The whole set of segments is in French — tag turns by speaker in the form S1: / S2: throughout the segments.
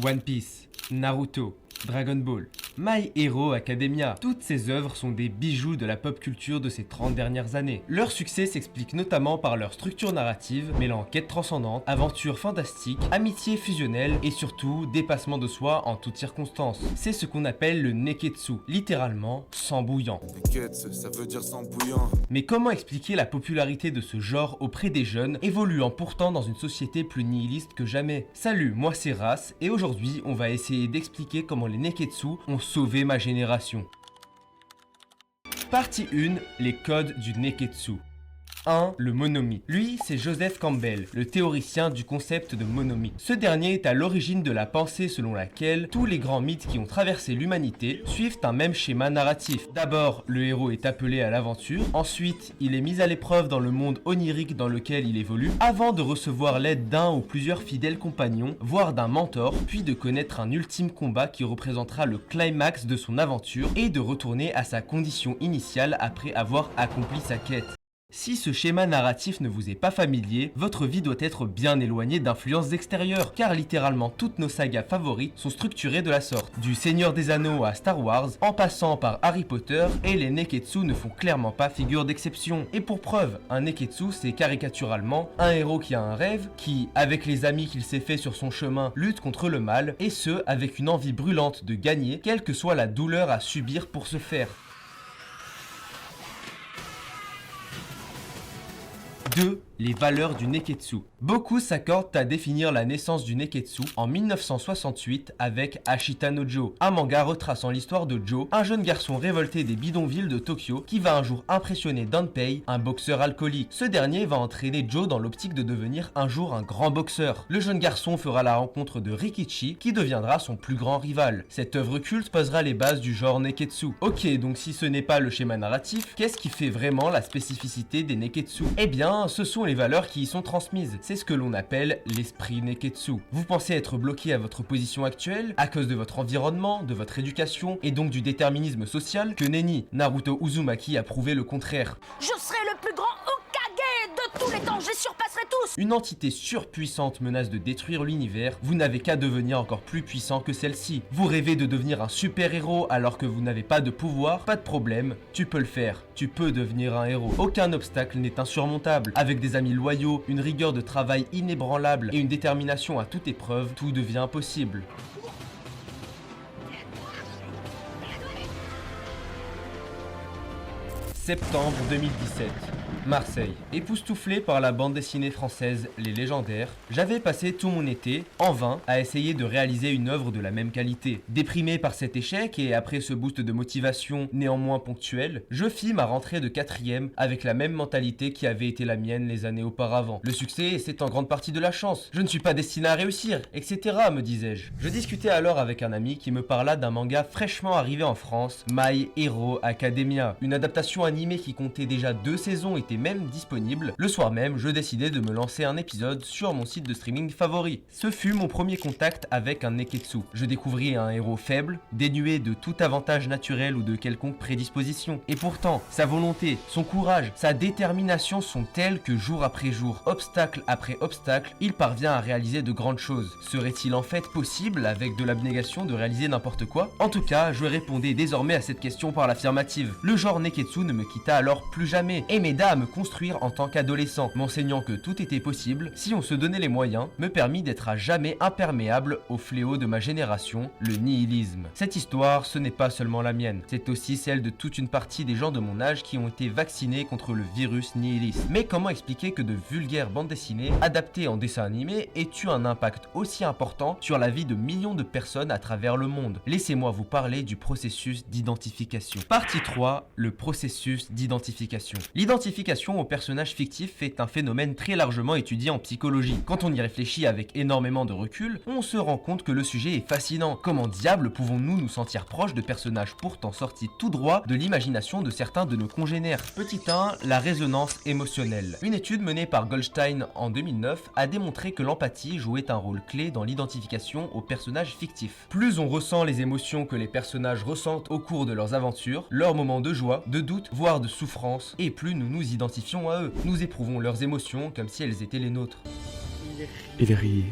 S1: One Piece, Naruto, Dragon Ball, My Hero Academia, toutes ces œuvres sont des bijoux de la pop culture de ces 30 dernières années. Leur succès s'explique notamment par leur structure narrative, mêlant quête transcendante, aventure fantastique, amitié fusionnelle et surtout dépassement de soi en toutes circonstances. C'est ce qu'on appelle le Neketsu, littéralement sang bouillant.
S2: Neketsu, ça veut dire sang bouillant.
S1: Mais comment expliquer la popularité de ce genre auprès des jeunes, évoluant pourtant dans une société plus nihiliste que jamais? Salut, moi c'est Ras, et aujourd'hui on va essayer d'expliquer comment les Neketsu ont sauvé ma génération. Partie 1, les codes du Neketsu. 1. Le monomythe. Lui, c'est Joseph Campbell, le théoricien du concept de monomythe. Ce dernier est à l'origine de la pensée selon laquelle tous les grands mythes qui ont traversé l'humanité suivent un même schéma narratif. D'abord, le héros est appelé à l'aventure, ensuite, il est mis à l'épreuve dans le monde onirique dans lequel il évolue, avant de recevoir l'aide d'un ou plusieurs fidèles compagnons, voire d'un mentor, puis de connaître un ultime combat qui représentera le climax de son aventure et de retourner à sa condition initiale après avoir accompli sa quête. Si ce schéma narratif ne vous est pas familier, votre vie doit être bien éloignée d'influences extérieures, car littéralement toutes nos sagas favorites sont structurées de la sorte. Du Seigneur des Anneaux à Star Wars, en passant par Harry Potter, et les Neketsu ne font clairement pas figure d'exception. Et pour preuve, un Neketsu c'est caricaturalement un héros qui a un rêve, qui, avec les amis qu'il s'est fait sur son chemin, lutte contre le mal, et ce, avec une envie brûlante de gagner, quelle que soit la douleur à subir pour ce faire. 2. Les valeurs du Neketsu. Beaucoup s'accordent à définir la naissance du Neketsu en 1968 avec Ashita no Joe, un manga retraçant l'histoire de Joe, un jeune garçon révolté des bidonvilles de Tokyo qui va un jour impressionner Danpei, un boxeur alcoolique. Ce dernier va entraîner Joe dans l'optique de devenir un jour un grand boxeur. Le jeune garçon fera la rencontre de Rikichi qui deviendra son plus grand rival. Cette œuvre culte posera les bases du genre Neketsu. Ok, donc si ce n'est pas le schéma narratif, qu'est-ce qui fait vraiment la spécificité des Neketsu? Eh bien, ce sont les valeurs qui y sont transmises. C'est ce que l'on appelle l'esprit Neketsu. Vous pensez être bloqué à votre position actuelle à cause de votre environnement, de votre éducation et donc du déterminisme social? Que nenni, Naruto Uzumaki a prouvé le contraire.
S3: Je serai le plus grand Hokage de tous les temps, je les surpasserai tous!
S1: Une entité surpuissante menace de détruire l'univers, vous n'avez qu'à devenir encore plus puissant que celle-ci. Vous rêvez de devenir un super-héros alors que vous n'avez pas de pouvoir? Pas de problème, tu peux le faire. Tu peux devenir un héros. Aucun obstacle n'est insurmontable. Avec des amis loyaux, une rigueur de travail inébranlable et une détermination à toute épreuve, tout devient possible. Septembre 2017. Marseille. Époustouflé par la bande dessinée française Les Légendaires, j'avais passé tout mon été, en vain, à essayer de réaliser une œuvre de la même qualité. Déprimé par cet échec et après ce boost de motivation néanmoins ponctuel, je fis ma rentrée de 4e avec la même mentalité qui avait été la mienne les années auparavant. Le succès, c'est en grande partie de la chance. Je ne suis pas destiné à réussir, etc. me disais-je. Je discutais alors avec un ami qui me parla d'un manga fraîchement arrivé en France, My Hero Academia. Une adaptation animée qui comptait déjà 2 saisons était même disponible. Le soir même, je décidai de me lancer un épisode sur mon site de streaming favori. Ce fut mon premier contact avec un Neketsu. Je découvris un héros faible, dénué de tout avantage naturel ou de quelconque prédisposition. Et pourtant, sa volonté, son courage, sa détermination sont tels que jour après jour, obstacle après obstacle, il parvient à réaliser de grandes choses. Serait-il en fait possible, avec de l'abnégation, de réaliser n'importe quoi? En tout cas, je répondais désormais à cette question par l'affirmative. Le genre Neketsu ne me quitta alors plus jamais et m'aida à me construire en tant qu'adolescent, m'enseignant que tout était possible si on se donnait les moyens, me permit d'être à jamais imperméable au fléau de ma génération, le nihilisme. Cette histoire, ce n'est pas seulement la mienne, c'est aussi celle de toute une partie des gens de mon âge qui ont été vaccinés contre le virus nihiliste. Mais comment expliquer que de vulgaires bandes dessinées, adaptées en dessin animé, aient eu un impact aussi important sur la vie de millions de personnes à travers le monde? Laissez-moi vous parler du processus d'identification. Partie 3, le processus d'identification. L'identification au personnage fictif est un phénomène très largement étudié en psychologie. Quand on y réfléchit avec énormément de recul, on se rend compte que le sujet est fascinant. Comment diable pouvons-nous nous sentir proches de personnages pourtant sortis tout droit de l'imagination de certains de nos congénères? Petit 1, la résonance émotionnelle. Une étude menée par Goldstein en 2009 a démontré que l'empathie jouait un rôle clé dans l'identification aux personnages fictifs. Plus on ressent les émotions que les personnages ressentent au cours de leurs aventures, leurs moments de joie, de doute, voire de souffrance, et plus nous nous identifions à eux. Nous éprouvons leurs émotions comme si elles étaient les nôtres.
S4: Il rit.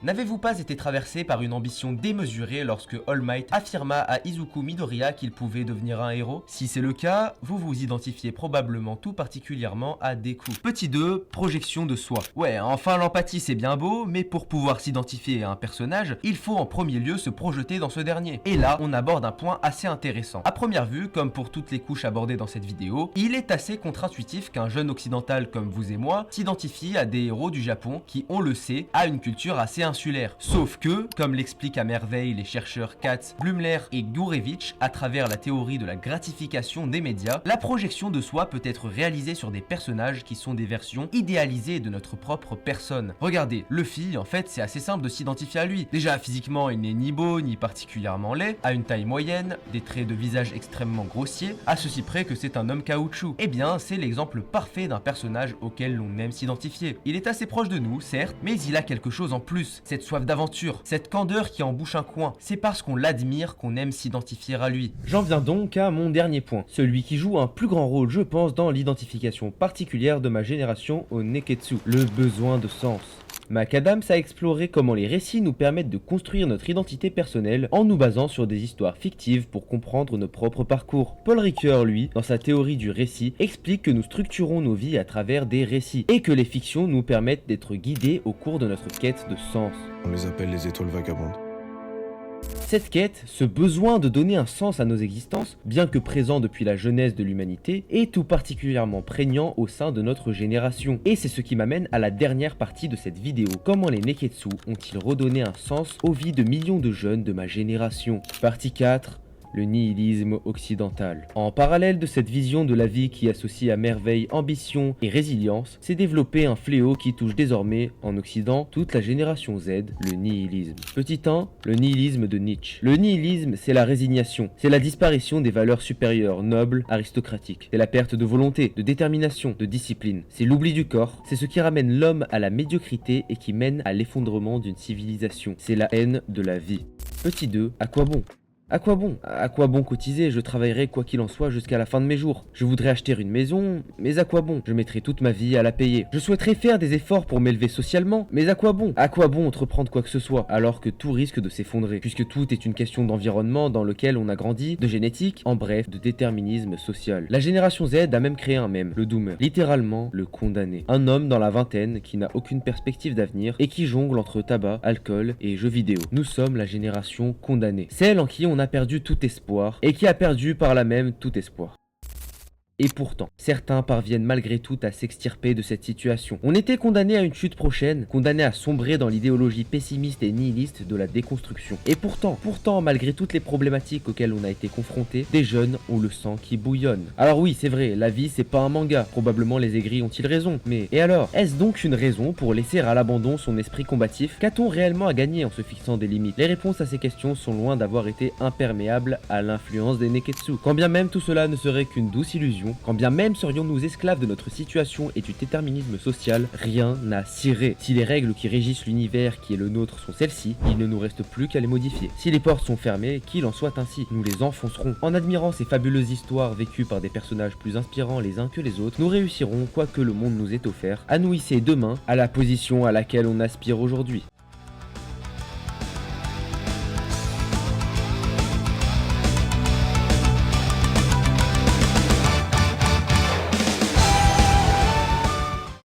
S1: N'avez-vous pas été traversé par une ambition démesurée lorsque All Might affirma à Izuku Midoriya qu'il pouvait devenir un héros? Si c'est le cas, vous vous identifiez probablement tout particulièrement à Deku. Petit 2, projection de soi. Ouais, enfin l'empathie c'est bien beau, mais pour pouvoir s'identifier à un personnage, il faut en premier lieu se projeter dans ce dernier. Et là, on aborde un point assez intéressant. À première vue, comme pour toutes les couches abordées dans cette vidéo, il est assez contre-intuitif qu'un jeune occidental comme vous et moi s'identifie à des héros du Japon qui, on le sait, a une culture assez insulaire. Sauf que, comme l'expliquent à merveille les chercheurs Katz, Blumler et Gurevich à travers la théorie de la gratification des médias, la projection de soi peut être réalisée sur des personnages qui sont des versions idéalisées de notre propre personne. Regardez, Luffy, en fait, c'est assez simple de s'identifier à lui. Déjà, physiquement, il n'est ni beau ni particulièrement laid, a une taille moyenne, des traits de visage extrêmement grossiers, à ceci près que c'est un homme caoutchouc. Eh bien, c'est l'exemple parfait d'un personnage auquel l'on aime s'identifier. Il est assez proche de nous, certes, mais il a quelque chose en plus, cette soif d'aventure, cette candeur qui en bouche un coin. C'est parce qu'on l'admire qu'on aime s'identifier à lui. J'en viens donc à mon dernier point, celui qui joue un plus grand rôle, je pense, dans l'identification particulière de ma génération au Neketsu, le besoin de sens. McAdams a exploré comment les récits nous permettent de construire notre identité personnelle en nous basant sur des histoires fictives pour comprendre nos propres parcours. Paul Ricoeur, lui, dans sa théorie du récit, explique que nous structurons nos vies à travers des récits et que les fictions nous permettent d'être guidés au cours de notre quête de sens.
S2: On les appelle les étoiles vagabondes.
S1: Cette quête, ce besoin de donner un sens à nos existences, bien que présent depuis la jeunesse de l'humanité, est tout particulièrement prégnant au sein de notre génération. Et c'est ce qui m'amène à la dernière partie de cette vidéo. Comment les Neketsu ont-ils redonné un sens aux vies de millions de jeunes de ma génération? Partie 4. Le nihilisme occidental. En parallèle de cette vision de la vie qui associe à merveille ambition et résilience, s'est développé un fléau qui touche désormais en Occident toute la génération Z, le nihilisme. Petit 1, le nihilisme de Nietzsche. Le nihilisme, c'est la résignation, c'est la disparition des valeurs supérieures, nobles, aristocratiques. C'est la perte de volonté, de détermination, de discipline. C'est l'oubli du corps, c'est ce qui ramène l'homme à la médiocrité et qui mène à l'effondrement d'une civilisation. C'est la haine de la vie. Petit 2, à quoi bon? À quoi bon? À quoi bon cotiser? Je travaillerai quoi qu'il en soit jusqu'à la fin de mes jours. Je voudrais acheter une maison, mais à quoi bon? Je mettrai toute ma vie à la payer. Je souhaiterais faire des efforts pour m'élever socialement, mais à quoi bon? À quoi bon entreprendre quoi que ce soit, alors que tout risque de s'effondrer, puisque tout est une question d'environnement dans lequel on a grandi, de génétique, en bref, de déterminisme social. La génération Z a même créé un mème, le doomer, littéralement le condamné. Un homme dans la vingtaine qui n'a aucune perspective d'avenir et qui jongle entre tabac, alcool et jeux vidéo. Nous sommes la génération condamnée, celle en qui on a perdu tout espoir et qui a perdu par là même tout espoir. Et pourtant, certains parviennent malgré tout à s'extirper de cette situation. On était condamné à une chute prochaine, condamné à sombrer dans l'idéologie pessimiste et nihiliste de la déconstruction. Et pourtant, malgré toutes les problématiques auxquelles on a été confronté, des jeunes ont le sang qui bouillonne. Alors oui, c'est vrai, la vie c'est pas un manga, probablement les aigris ont-ils raison, mais et alors, est-ce donc une raison pour laisser à l'abandon son esprit combatif? Qu'a-t-on réellement à gagner en se fixant des limites? Les réponses à ces questions sont loin d'avoir été imperméables à l'influence des Neketsu. Quand bien même tout cela ne serait qu'une douce illusion, quand bien même serions-nous esclaves de notre situation et du déterminisme social, rien n'a ciré. Si les règles qui régissent l'univers qui est le nôtre sont celles-ci, il ne nous reste plus qu'à les modifier. Si les portes sont fermées, qu'il en soit ainsi, nous les enfoncerons. En admirant ces fabuleuses histoires vécues par des personnages plus inspirants les uns que les autres, nous réussirons, quoi que le monde nous ait offert, à nous hisser demain à la position à laquelle on aspire aujourd'hui.